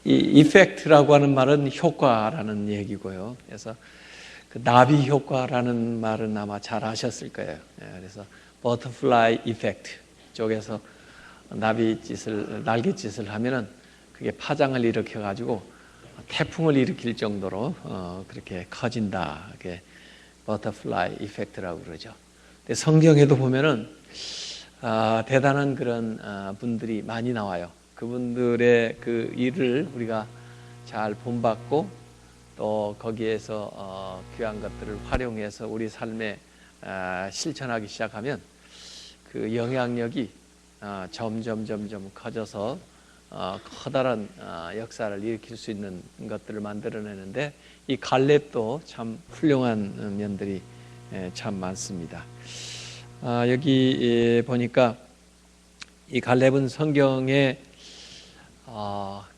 이 이펙트라고 하는 말은 효과라는 얘기고요. 그래서 그 나비 효과라는 말은 아마 잘 아셨을 거예요. 그래서 버터플라이 이펙트 쪽에서 날갯짓을 하면은 그게 파장을 일으켜 가지고 태풍을 일으킬 정도로 그렇게 커진다. 그게 버터플라이 이펙트라고 그러죠. 근데 성경에도 보면은 대단한 그런 분들이 많이 나와요. 그분들의 그 일을 우리가 잘 본받고 또 거기에서 귀한 것들을 활용해서 우리 삶에 실천하기 시작하면 그 영향력이 점점 커져서 커다란 역사를 일으킬 수 있는 것들을 만들어내는데 이 갈렙도 참 훌륭한 면들이 참 많습니다. 여기 보니까 이 갈렙은 성경에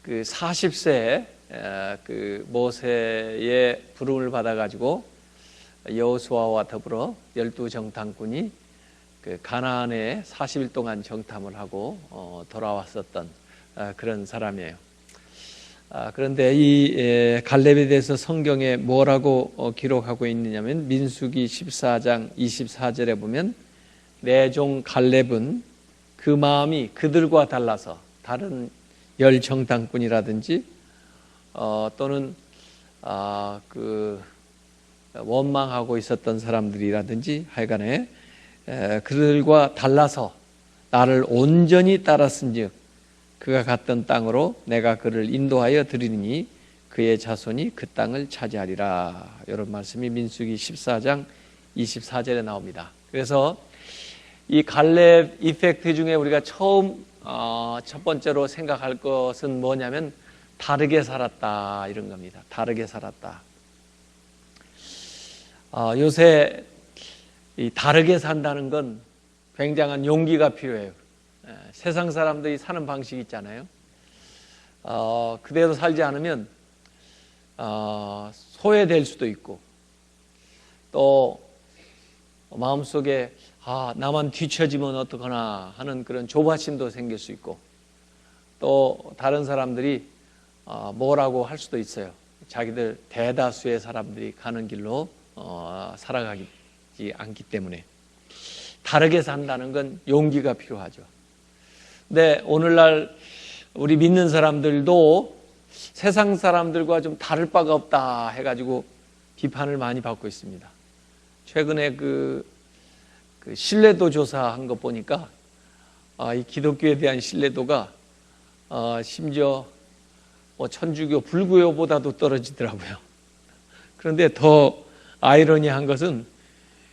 그 40세에 그 모세의 부름을 받아가지고 여호수아와 더불어 12정탐꾼이 그 가나안에 40일 동안 정탐을 하고 돌아왔었던 그런 사람이에요. 그런데 이 갈렙에 대해서 성경에 뭐라고 기록하고 있느냐면 민수기 14장 24절에 보면 내 종 갈렙은 그 마음이 그들과 달라서 다른 열 정탐꾼이라든지 또는 그 원망하고 있었던 사람들이라든지 하여간에 그들과 달라서 나를 온전히 따랐은즉 그가 갔던 땅으로 내가 그를 인도하여 드리니 그의 자손이 그 땅을 차지하리라. 이런 말씀이 민수기 14장 24절에 나옵니다. 그래서 이 갈렙 이펙트 중에 우리가 처음 첫 번째로 생각할 것은 뭐냐면 다르게 살았다 이런 겁니다. 다르게 살았다. 요새 이 다르게 산다는 건 굉장한 용기가 필요해요. 세상 사람들이 사는 방식이 있잖아요. 그대로 살지 않으면 소외될 수도 있고 또 마음속에 나만 뒤처지면 어떡하나 하는 그런 조바심도 생길 수 있고 또 다른 사람들이 뭐라고 할 수도 있어요. 자기들 대다수의 사람들이 가는 길로 살아가지 않기 때문에 다르게 산다는 건 용기가 필요하죠. 근데 오늘날 우리 믿는 사람들도 세상 사람들과 좀 다를 바가 없다 해가지고 비판을 많이 받고 있습니다. 최근에 그 신뢰도 조사한 거 보니까 이 기독교에 대한 신뢰도가 심지어 천주교, 불교보다도 떨어지더라고요. 그런데 더 아이러니한 것은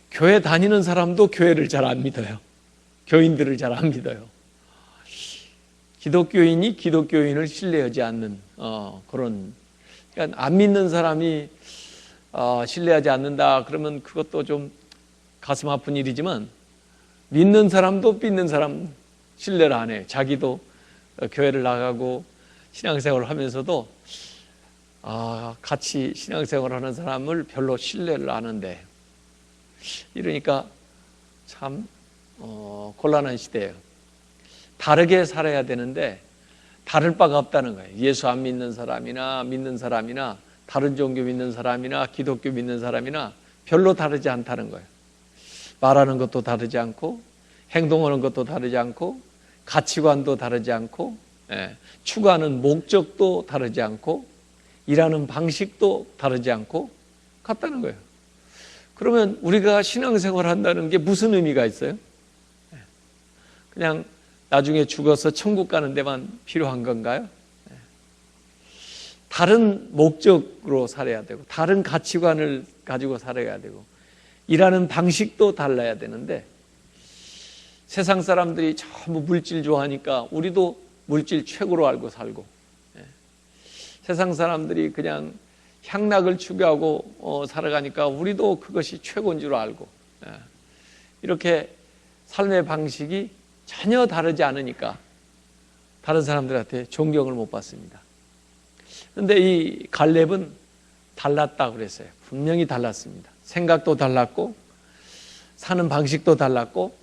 교회 다니는 사람도 교회를 잘 안 믿어요. 교인들을 잘 안 믿어요. 기독교인이 기독교인을 신뢰하지 않는 그런, 그러니까 안 믿는 사람이 신뢰하지 않는다 그러면 그것도 좀 가슴 아픈 일이지만 믿는 사람도 믿는 사람 신뢰를 안 해요. 자기도 교회를 나가고 신앙생활을 하면서도 같이 신앙생활을 하는 사람을 별로 신뢰를 안 하는데 이러니까 참 곤란한 시대예요. 다르게 살아야 되는데 다를 바가 없다는 거예요. 예수 안 믿는 사람이나 믿는 사람이나 다른 종교 믿는 사람이나 기독교 믿는 사람이나 별로 다르지 않다는 거예요. 말하는 것도 다르지 않고 행동하는 것도 다르지 않고 가치관도 다르지 않고 추구하는 목적도 다르지 않고 일하는 방식도 다르지 않고 같다는 거예요. 그러면 우리가 신앙생활 한다는 게 무슨 의미가 있어요? 그냥 나중에 죽어서 천국 가는 데만 필요한 건가요? 다른 목적으로 살아야 되고 다른 가치관을 가지고 살아야 되고 일하는 방식도 달라야 되는데 세상 사람들이 전부 물질 좋아하니까 우리도 물질 최고로 알고 살고 세상 사람들이 그냥 향락을 추구하고 살아가니까 우리도 그것이 최고인 줄 알고 이렇게 삶의 방식이 전혀 다르지 않으니까 다른 사람들한테 존경을 못 받습니다. 그런데 이 갈렙은 달랐다고 그랬어요. 분명히 달랐습니다. 생각도 달랐고 사는 방식도 달랐고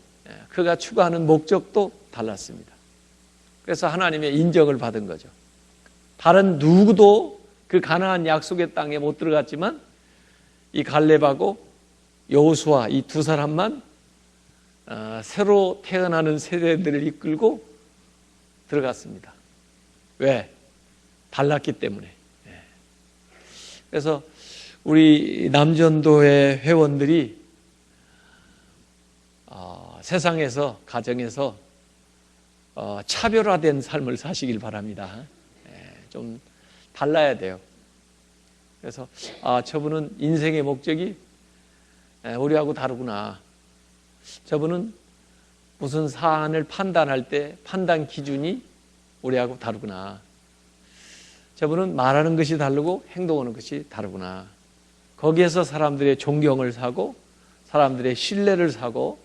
그가 추구하는 목적도 달랐습니다. 그래서 하나님의 인정을 받은 거죠. 다른 누구도 그 가나안 약속의 땅에 못 들어갔지만 이 갈렙하고 여호수아 이 두 사람만 새로 태어나는 세대들을 이끌고 들어갔습니다. 왜? 달랐기 때문에. 그래서 우리 남전도의 회원들이 세상에서, 가정에서 차별화된 삶을 사시길 바랍니다. 좀 달라야 돼요. 그래서 저분은 인생의 목적이 우리하고 다르구나. 저분은 무슨 사안을 판단할 때 판단 기준이 우리하고 다르구나. 저분은 말하는 것이 다르고 행동하는 것이 다르구나. 거기에서 사람들의 존경을 사고 사람들의 신뢰를 사고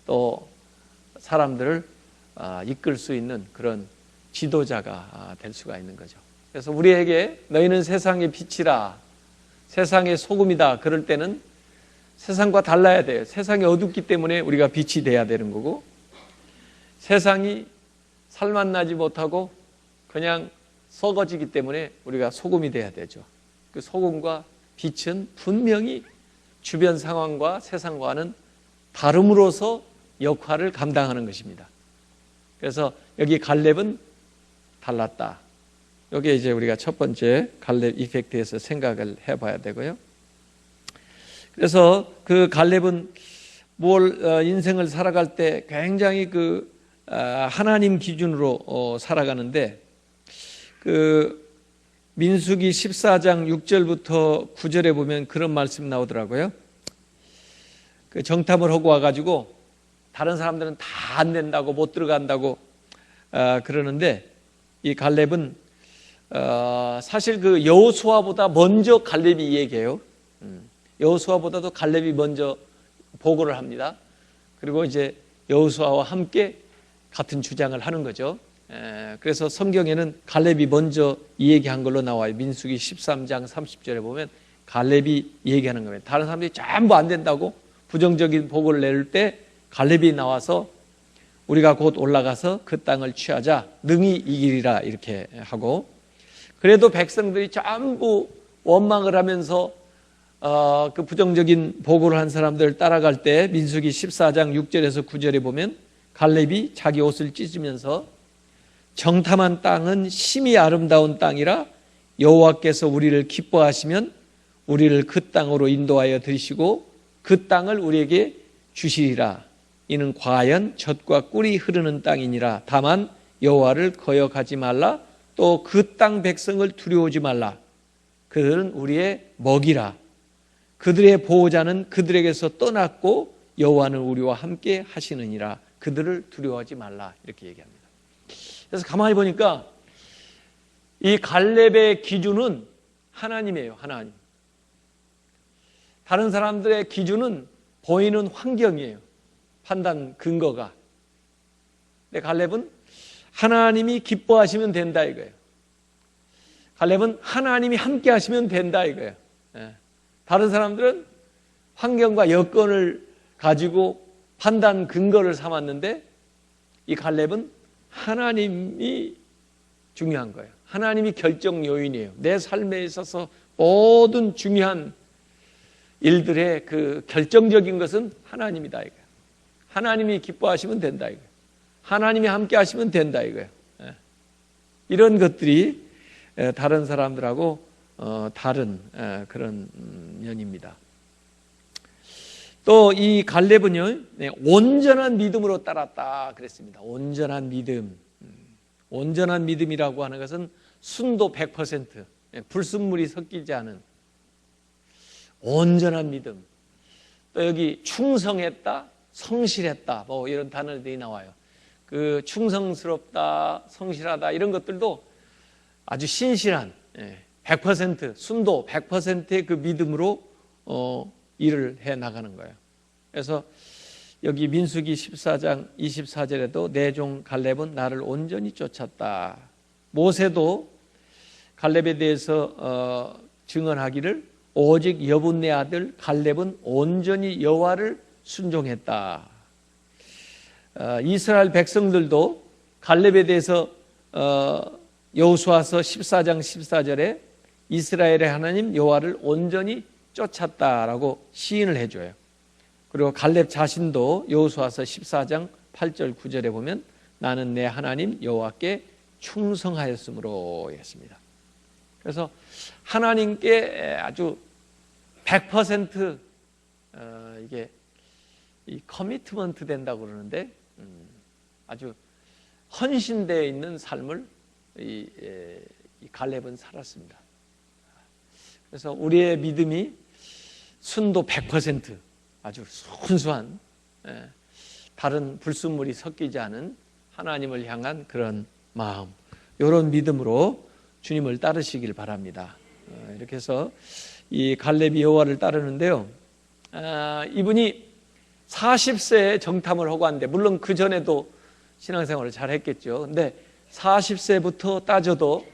또 사람들을 이끌 수 있는 그런 지도자가 될 수가 있는 거죠. 그래서 우리에게 너희는 세상의 빛이라, 세상의 소금이다. 그럴 때는 세상과 달라야 돼요. 세상이 어둡기 때문에 우리가 빛이 돼야 되는 거고, 세상이 살맛나지 못하고 그냥 썩어지기 때문에 우리가 소금이 돼야 되죠. 그 소금과 빛은 분명히 주변 상황과 세상과는 다름으로써 역할을 감당하는 것입니다. 그래서 여기 갈렙은 달랐다. 여기에 이제 우리가 첫 번째 갈렙 이펙트에서 생각을 해봐야 되고요. 그래서 그 갈렙은 인생을 살아갈 때 굉장히 하나님 기준으로 살아가는데, 민수기 14장 6절부터 9절에 보면 그런 말씀 나오더라고요. 정탐을 하고 와가지고 다른 사람들은 다 안 된다고 못 들어간다고 그러는데, 이 갈렙은 사실 여호수아보다 먼저 갈렙이 얘기해요. 여호수아보다도 갈렙이 먼저 보고를 합니다. 그리고 이제 여호수아와 함께 같은 주장을 하는 거죠. 그래서 성경에는 갈렙이 먼저 이 얘기한 걸로 나와요. 민수기 13장 30절에 보면 갈렙이 얘기하는 겁니다. 다른 사람들이 전부 안 된다고 부정적인 보고를 낼 때 갈렙이 나와서 우리가 곧 올라가서 그 땅을 취하자, 능히 이기리라 이렇게 하고, 그래도 백성들이 전부 원망을 하면서 그 부정적인 보고를 한 사람들을 따라갈 때 민수기 14장 6절에서 9절에 보면 갈렙이 자기 옷을 찢으면서 정탐한 땅은 심히 아름다운 땅이라 여호와께서 우리를 기뻐하시면 우리를 그 땅으로 인도하여 들이시고 그 땅을 우리에게 주시리라. 이는 과연 젖과 꿀이 흐르는 땅이니라. 다만 여호와를 거역하지 말라. 또 그 땅 백성을 두려워하지 말라. 그들은 우리의 먹이라. 그들의 보호자는 그들에게서 떠났고 여호와는 우리와 함께 하시느니라. 그들을 두려워하지 말라. 이렇게 얘기합니다. 그래서 가만히 보니까 이 갈렙의 기준은 하나님이에요. 하나님. 다른 사람들의 기준은 보이는 환경이에요. 판단 근거가. 근데 갈렙은 하나님이 기뻐하시면 된다 이거예요. 갈렙은 하나님이 함께 하시면 된다 이거예요. 다른 사람들은 환경과 여건을 가지고 판단 근거를 삼았는데 이 갈렙은 하나님이 중요한 거예요. 하나님이 결정 요인이에요. 내 삶에 있어서 모든 중요한 일들의 그 결정적인 것은 하나님이다 이거예요. 하나님이 기뻐하시면 된다 이거예요. 하나님이 함께 하시면 된다 이거예요. 이런 것들이 다른 사람들하고 다른 그런 면입니다. 또 이 갈렙은요, 온전한 믿음으로 따랐다 그랬습니다. 온전한 믿음. 온전한 믿음이라고 하는 것은 순도 100%, 불순물이 섞이지 않은 온전한 믿음. 또 여기 충성했다, 성실했다, 뭐 이런 단어들이 나와요. 그 충성스럽다, 성실하다 이런 것들도 아주 신실한 100% 순도 100%의 그 믿음으로 일을 해 나가는 거예요. 그래서 여기 민수기 14장 24절에도 내 종 갈렙은 나를 온전히 쫓았다. 모세도 갈렙에 대해서 증언하기를 오직 여분네 아들 갈렙은 온전히 여호와를 순종했다. 이스라엘 백성들도 갈렙에 대해서 여호수아서 14장 14절에 이스라엘의 하나님 여호와를 온전히 쫓았다라고 시인을 해줘요. 그리고 갈렙 자신도 여호수아서 14장 8절 9절에 보면 나는 내 하나님 여호와께 충성하였으므로 했습니다. 그래서 하나님께 아주 100% 이게 이 커미트먼트 된다고 그러는데 아주 헌신되어 있는 삶을 이 갈렙은 살았습니다. 그래서 우리의 믿음이 순도 100% 아주 순수한 다른 불순물이 섞이지 않은 하나님을 향한 그런 마음, 이런 믿음으로 주님을 따르시길 바랍니다. 이렇게 해서 이 갈렙이 여호와를 따르는데요. 이분이 40세에 정탐을 하고 왔는데 물론 그 전에도 신앙생활을 잘 했겠죠. 근데 40세부터 따져도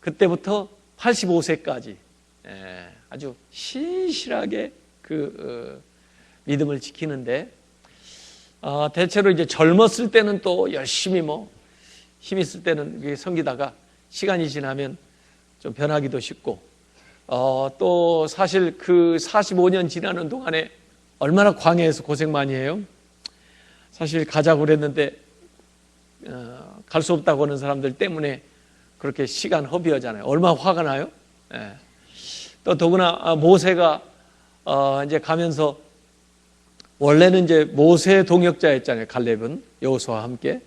그때부터 85세까지 아주 신실하게 그 믿음을 지키는데 대체로 이제 젊었을 때는 또 열심히 힘 있을 때는 섬기다가 시간이 지나면 좀 변하기도 쉽고 또 사실 그 45년 지나는 동안에 얼마나 광야에서 고생 많이 해요. 사실 가자고 그랬는데 갈 수 없다고 하는 사람들 때문에 그렇게 시간 허비하잖아요. 얼마나 화가 나요. 또 더구나 모세가 이제 가면서 원래는 이제 모세 동역자였잖아요. 갈렙은 여호수아와 함께.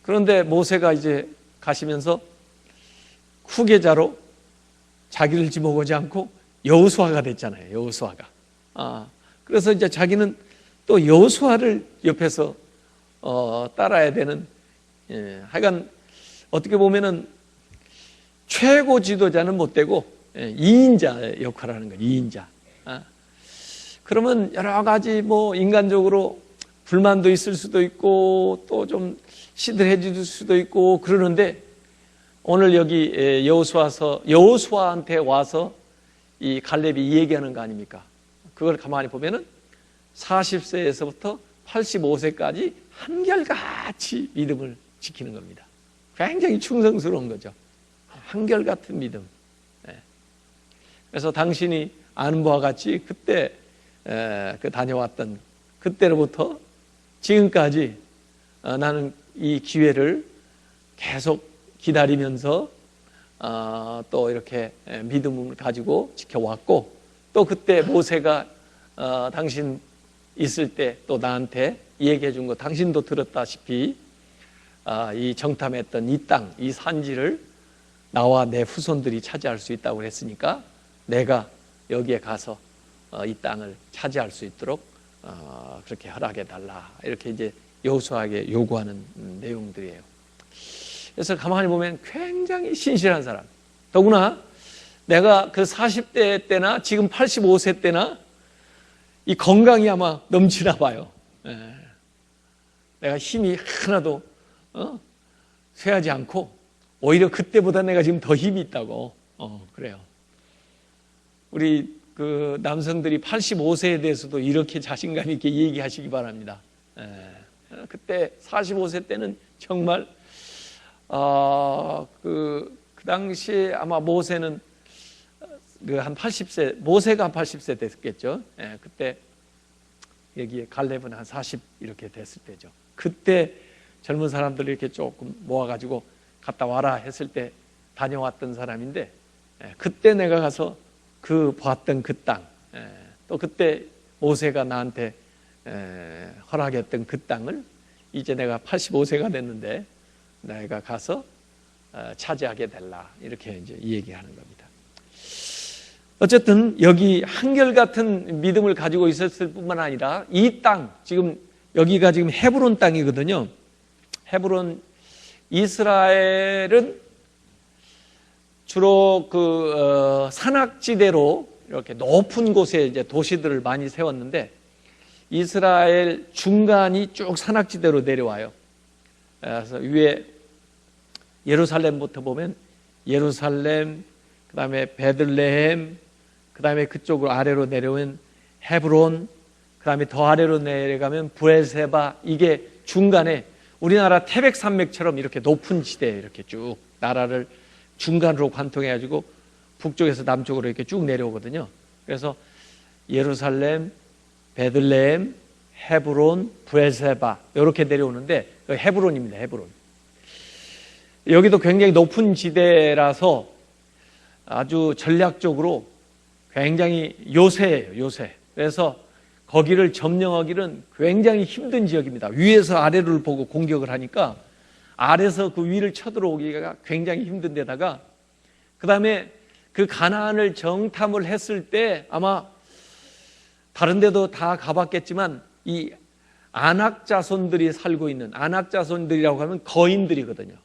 그런데 모세가 이제 가시면서 후계자로 자기를 지목하지 않고 여호수아가 됐잖아요. 여호수아가. 그래서 이제 자기는 또 여호수아를 옆에서 따라야 되는, 하여간 어떻게 보면은 최고 지도자는 못 되고 2인자 역할을 하는 거예요. 2인자. 그러면 여러 가지 인간적으로 불만도 있을 수도 있고 또 좀 시들해질 수도 있고 그러는데 오늘 여기 여호수아한테 와서 이 갈렙이 이 얘기하는 거 아닙니까? 그걸 가만히 보면은 40세에서부터 85세까지 한결같이 믿음을 지키는 겁니다. 굉장히 충성스러운 거죠. 한결같은 믿음. 그래서 당신이 아는 바와 같이 그때 그 다녀왔던 그때로부터 지금까지 나는 이 기회를 계속 기다리면서 또 이렇게 믿음을 가지고 지켜왔고 또 그때 모세가 당신 있을 때 또 나한테 얘기해 준 거 당신도 들었다시피 이 정탐했던 이 땅, 이 산지를 나와 내 후손들이 차지할 수 있다고 그랬으니까 내가 여기에 가서 이 땅을 차지할 수 있도록 그렇게 허락해 달라. 이렇게 이제 여호수아에게 요구하는 내용들이에요. 그래서 가만히 보면 굉장히 신실한 사람. 더구나 내가 그 40대 때나 지금 85세 때나 이 건강이 아마 넘치나 봐요. 내가 힘이 하나도 쇠하지 않고 오히려 그때보다 내가 지금 더 힘이 있다고. 그래요. 우리 그 남성들이 85세에 대해서도 이렇게 자신감 있게 얘기하시기 바랍니다. 그때 45세 때는 정말 그 당시에 아마 모세는 그 한 80세, 모세가 한 80세 됐겠죠. 그때 여기에 갈렙은 한 40 이렇게 됐을 때죠. 그때 젊은 사람들 이렇게 조금 모아가지고 갔다 와라 했을 때 다녀왔던 사람인데 그때 내가 가서 봤던 그 땅, 또 그때 모세가 나한테 허락했던 그 땅을 이제 내가 85세가 됐는데 내가 가서 차지하게 될라. 이렇게 이제 얘기하는 겁니다. 어쨌든 여기 한결같은 믿음을 가지고 있었을 뿐만 아니라 이 땅, 지금 여기가 지금 헤브론 땅이거든요. 헤브론, 이스라엘은 주로 그 산악지대로 이렇게 높은 곳에 이제 도시들을 많이 세웠는데 이스라엘 중간이 쭉 산악지대로 내려와요. 그래서 위에 예루살렘부터 보면 예루살렘, 그 다음에 베들레헴, 그 다음에 그쪽으로 아래로 내려오면 헤브론, 그 다음에 더 아래로 내려가면 브엘세바, 이게 중간에 우리나라 태백산맥처럼 이렇게 높은 지대에 이렇게 쭉 나라를 중간으로 관통해가지고 북쪽에서 남쪽으로 이렇게 쭉 내려오거든요. 그래서 예루살렘, 베들레헴, 헤브론, 브에세바 이렇게 내려오는데 헤브론입니다. 헤브론. 여기도 굉장히 높은 지대라서 아주 전략적으로 굉장히 요새예요. 요새. 그래서 거기를 점령하기는 굉장히 힘든 지역입니다. 위에서 아래를 보고 공격을 하니까 아래에서 그 위를 쳐들어오기가 굉장히 힘든 데다가 그 다음에 그 가나안을 정탐을 했을 때 아마 다른 데도 다 가봤겠지만 이 아낙 자손들이 살고 있는, 아낙 자손들이라고 하면 거인들이거든요.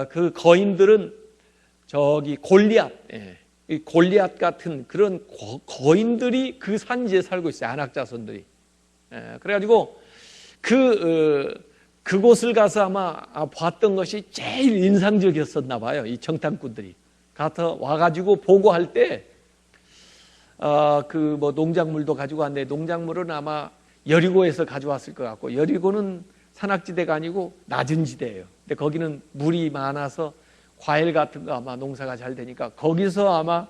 그 거인들은 저기 골리앗, 이 골리앗 같은 그런 거인들이 그 산지에 살고 있어요. 아낙 자손들이. 그래가지고 그곳을 가서 아마 봤던 것이 제일 인상적이었었나 봐요. 이 정탐꾼들이 가서 와가지고 보고할 때 그 뭐 농작물도 가지고 왔는데 농작물은 아마 여리고에서 가져왔을 것 같고, 여리고는 산악지대가 아니고 낮은 지대예요. 근데 거기는 물이 많아서 과일 같은 거 아마 농사가 잘 되니까 거기서 아마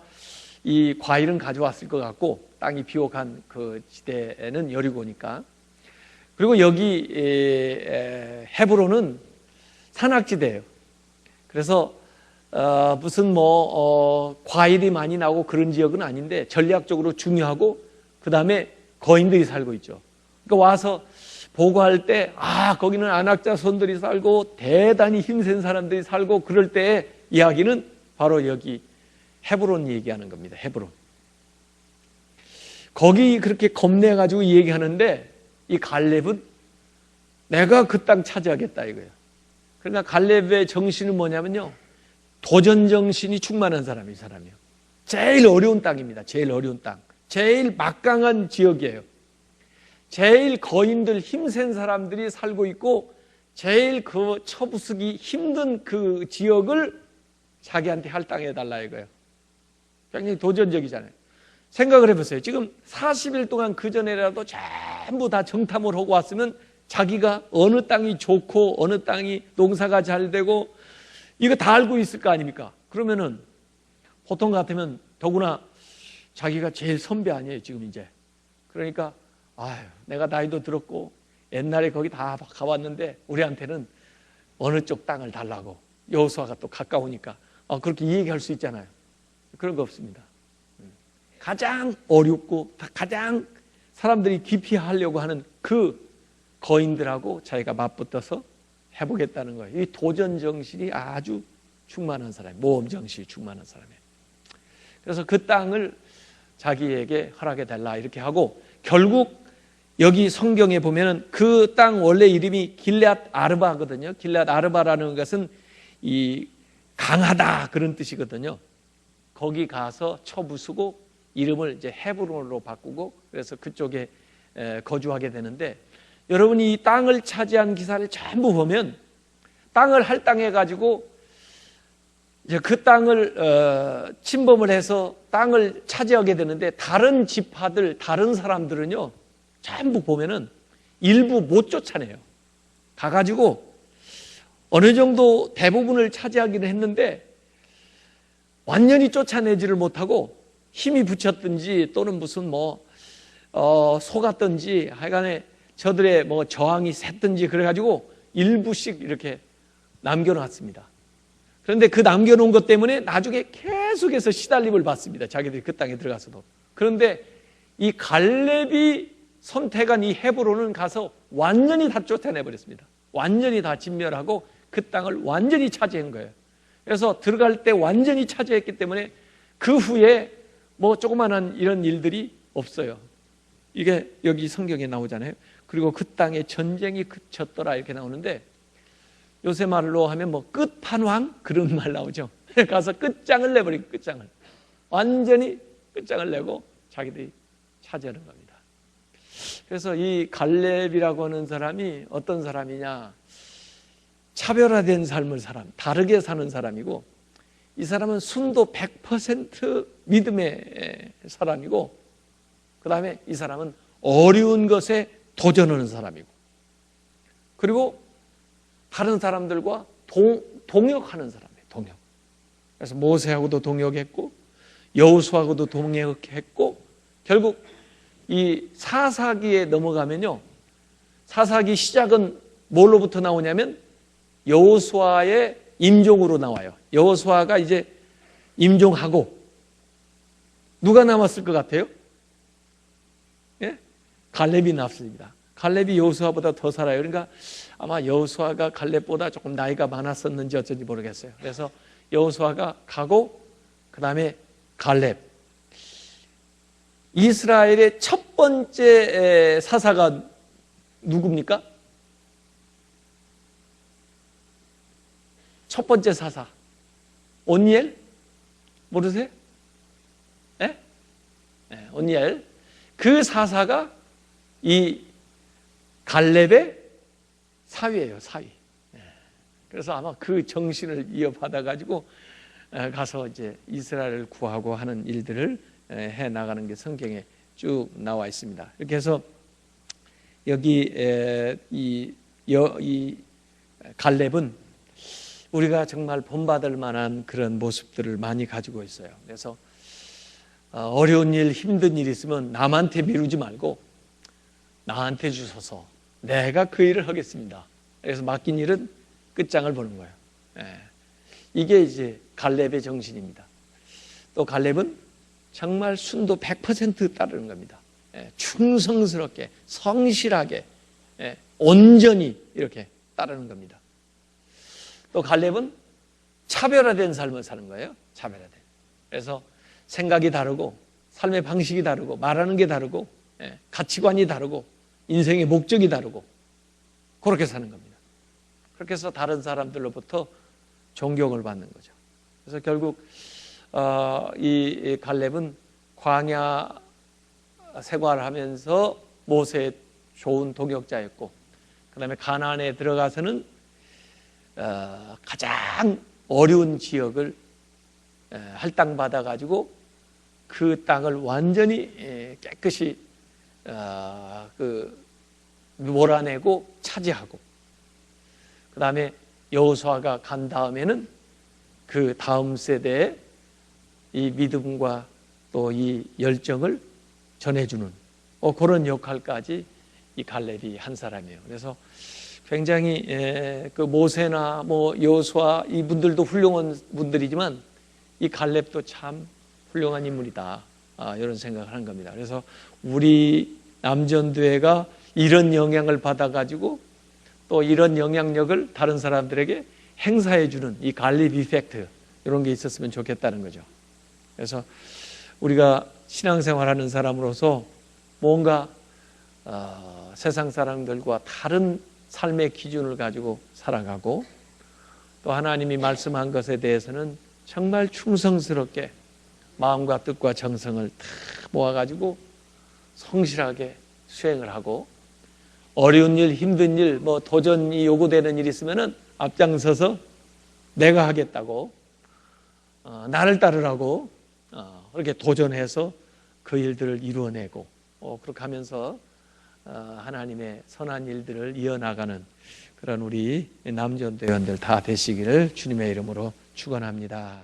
이 과일은 가져왔을 것 같고, 땅이 비옥한 그 지대는 여리고니까. 그리고 여기 헤브론은 산악지대예요. 그래서 무슨 과일이 많이 나고 그런 지역은 아닌데 전략적으로 중요하고, 그 다음에 거인들이 살고 있죠. 그러니까 와서 보고할 때 거기는 안악자손들이 살고 대단히 힘센 사람들이 살고, 그럴 때의 이야기는 바로 여기 헤브론 얘기하는 겁니다. 헤브론. 거기 그렇게 겁내가지고 얘기하는데 이 갈렙은 내가 그 땅 차지하겠다 이거예요. 그러니까 갈렙의 정신은 뭐냐면요, 도전 정신이 충만한 사람이, 이 사람이요. 제일 어려운 땅입니다. 제일 어려운 땅. 제일 막강한 지역이에요. 제일 거인들, 힘센 사람들이 살고 있고 제일 그 쳐부수기 힘든 그 지역을 자기한테 할당해달라 이거예요. 굉장히 도전적이잖아요. 생각을 해보세요. 지금 40일 동안 그 전에라도 전부 다 정탐을 하고 왔으면 자기가 어느 땅이 좋고 어느 땅이 농사가 잘 되고 이거 다 알고 있을 거 아닙니까? 그러면은 보통 같으면 더구나 자기가 제일 선배 아니에요, 지금 이제. 그러니까 내가 나이도 들었고 옛날에 거기 다 가봤는데 우리한테는 어느 쪽 땅을 달라고, 여호수아가 또 가까우니까 그렇게 얘기할 수 있잖아요. 그런 거 없습니다. 가장 어렵고 가장 사람들이 기피하려고 하는 그 거인들하고 자기가 맞붙어서 해보겠다는 거예요. 이 도전 정신이 아주 충만한 사람이에요. 모험 정신이 충만한 사람이에요. 그래서 그 땅을 자기에게 허락해 달라 이렇게 하고, 결국 여기 성경에 보면은 그 땅 원래 이름이 길앗 아르바거든요. 길앗 아르바라는 것은 이 강하다 그런 뜻이거든요. 거기 가서 쳐부수고 이름을 이제 헤브론으로 바꾸고, 그래서 그쪽에 거주하게 되는데, 여러분이 이 땅을 차지한 기사를 전부 보면 땅을 할당해 가지고 이제 그 땅을 침범을 해서 땅을 차지하게 되는데, 다른 지파들, 다른 사람들은요 전부 보면은 일부 못 쫓아내요. 가가지고 어느 정도 대부분을 차지하기는 했는데 완전히 쫓아내지를 못하고 힘이 붙였든지 또는 무슨 속았든지 하여간에 저들의 저항이 셌든지 그래가지고 일부씩 이렇게 남겨놨습니다. 그런데 그 남겨놓은 것 때문에 나중에 계속해서 시달림을 받습니다. 자기들이 그 땅에 들어가서도. 그런데 이 갈렙이 선택한 이 헤브론은 가서 완전히 다 쫓아내버렸습니다. 완전히 다 진멸하고 그 땅을 완전히 차지한 거예요. 그래서 들어갈 때 완전히 차지했기 때문에 그 후에 조그만한 이런 일들이 없어요. 이게 여기 성경에 나오잖아요. 그리고 그 땅에 전쟁이 그쳤더라 이렇게 나오는데, 요새 말로 하면 끝판왕 그런 말 나오죠. 가서 끝장을 내버리고, 끝장을 완전히 끝장을 내고 자기들이 차지하는 겁니다. 그래서 이 갈렙이라고 하는 사람이 어떤 사람이냐, 차별화된 삶을 다르게 사는 사람이고, 이 사람은 순도 100% 믿음의 사람이고, 그 다음에 이 사람은 어려운 것에 도전하는 사람이고, 그리고 다른 사람들과 동역하는 사람이에요. 동역. 그래서 모세하고도 동역했고 여호수아하고도 동역했고 결국 이 사사기에 넘어가면요, 사사기 시작은 뭘로부터 나오냐면 여호수아의 임종으로 나와요. 여호수아가 이제 임종하고 누가 남았을 것 같아요? 예? 갈렙이 남습니다. 갈렙이 여호수아보다 더 살아요. 그러니까 아마 여호수아가 갈렙보다 조금 나이가 많았었는지 어쩐지 모르겠어요. 그래서 여호수아가 가고 그 다음에 갈렙. 이스라엘의 첫 번째 사사가 누굽니까? 첫 번째 사사 온니엘? 모르세요? 예? 네, 온니엘. 그 사사가 이 갈렙의 사위예요, 사위. 그래서 아마 그 정신을 이어받아 가지고 가서 이제 이스라엘을 구하고 하는 일들을 해 나가는 게 성경에 쭉 나와 있습니다. 이렇게 해서 여기 이 갈렙은 우리가 정말 본받을 만한 그런 모습들을 많이 가지고 있어요. 그래서 어려운 일, 힘든 일 있으면 남한테 미루지 말고 나한테 주소서. 내가 그 일을 하겠습니다. 그래서 맡긴 일은 끝장을 보는 거예요. 이게 이제 갈렙의 정신입니다. 또 갈렙은 정말 순도 100% 따르는 겁니다. 충성스럽게, 성실하게, 온전히 이렇게 따르는 겁니다. 또 갈렙은 차별화된 삶을 사는 거예요. 차별화된. 그래서 생각이 다르고 삶의 방식이 다르고 말하는 게 다르고 가치관이 다르고 인생의 목적이 다르고 그렇게 사는 겁니다. 그렇게 해서 다른 사람들로부터 존경을 받는 거죠. 그래서 결국 이 갈렙은 광야 생활하면서 모세의 좋은 동역자였고, 그 다음에 가나안에 들어가서는 가장 어려운 지역을 할당받아 가지고 그 땅을 완전히 깨끗이 몰아내고 차지하고, 그 다음에 여호수아가 간 다음에는 그 다음 세대에 이 믿음과 또 이 열정을 전해주는 그런 역할까지 이 갈렙이 한 사람이에요. 그래서 굉장히 그 모세나 뭐 여호수아 이분들도 훌륭한 분들이지만 이 갈렙도 참 훌륭한 인물이다, 이런 생각을 하는 겁니다. 그래서 우리 남전교회가 이런 영향을 받아가지고 또 이런 영향력을 다른 사람들에게 행사해주는 이 갈렙 이펙트, 이런 게 있었으면 좋겠다는 거죠. 그래서 우리가 신앙생활하는 사람으로서 뭔가 세상 사람들과 다른 삶의 기준을 가지고 살아가고, 또 하나님이 말씀한 것에 대해서는 정말 충성스럽게 마음과 뜻과 정성을 다 모아가지고 성실하게 수행을 하고, 어려운 일, 힘든 일, 뭐 도전이 요구되는 일이 있으면은 앞장서서 내가 하겠다고, 나를 따르라고 그렇게 도전해서 그 일들을 이루어내고, 그렇게 하면서 하나님의 선한 일들을 이어나가는 그런 우리 남전도회원들 다 되시기를 주님의 이름으로 축원합니다.